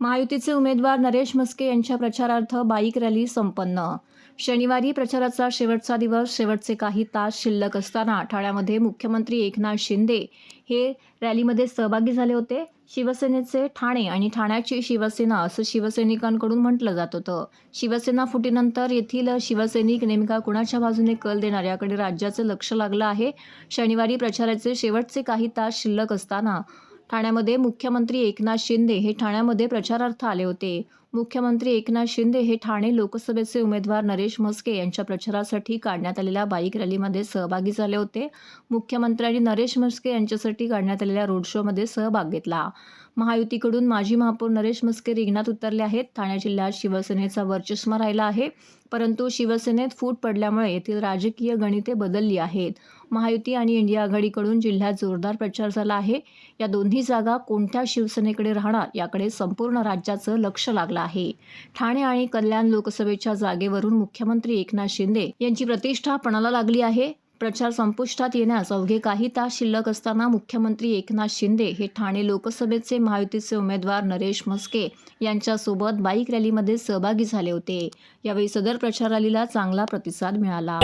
महायुतीचे उमेदवार नरेश म्हस्के यांच्या प्रचारार्थ बाईक रॅली संपन्न। शनिवारी प्रचाराचा शेवटचा दिवस, शेवटचे काही तास शिल्लक असताना ठाण्यामध्ये मुख्यमंत्री एकनाथ शिंदे हे रॅलीमध्ये सहभागी झाले होते। शिवसेनेचे ठाणे आणि ठाण्याची शिवसेना असं शिवसैनिकांकडून म्हटलं जात होतं। शिवसेना फुटीनंतर येथील शिवसैनिक नेमका कुणाच्या बाजूने कल देणार याकडे राज्याचं लक्ष लागलं आहे। शनिवारी प्रचाराचे शेवटचे काही तास शिल्लक असताना ठाण्यामध्ये मुख्यमंत्री एकनाथ शिंदे हे ठाण्यामध्ये प्रचारार्थ आले होते। मुख्यमंत्री एकनाथ शिंदे हे ठाणे लोकसभेचे उमेदवार नरेश म्हस्के यांच्या प्रचारासाठी काढण्यात आलेल्या बाईक रॅलीमध्ये सहभागी झाले होते। मुख्यमंत्र्यांनी नरेश म्हस्के यांच्यासाठी काढण्यात आलेल्या रोड शोमध्ये सहभाग घेतला। महायुतीकडून माजी महापौर नरेश म्हस्के रिंगणात उतरले आहेत। ठाणे जिल्ह्यात शिवसेनेचा वरचष्मा राहिला आहे, परंतु शिवसेनेत फूट पडल्यामुळे येथील राजकीय गणिते बदलली आहेत। महायुती आणि इंडिया आघाडीकडून जिल्ह्यात जोरदार प्रचार झाला आहे। या दोन्ही जागा कोणत्या शिवसेनेकडे राहणार याकडे संपूर्ण राज्याचं लक्ष लागलं आहे। ठाणे आणि कल्याण लोकसभेच्या जागेवरून मुख्यमंत्री एकनाथ शिंदे यांची प्रतिष्ठा पणाला लागली आहे। प्रचार संपुष्टात येण्यास अवघे काही तास शिल्लक असताना मुख्यमंत्री एकनाथ शिंदे हे ठाणे लोकसभेचे महायुतीचे उमेदवार नरेश म्हस्के यांच्यासोबत बाईक रॅलीमध्ये सहभागी झाले होते। यावेळी सदर प्रचार रॅलीला चांगला प्रतिसाद मिळाला।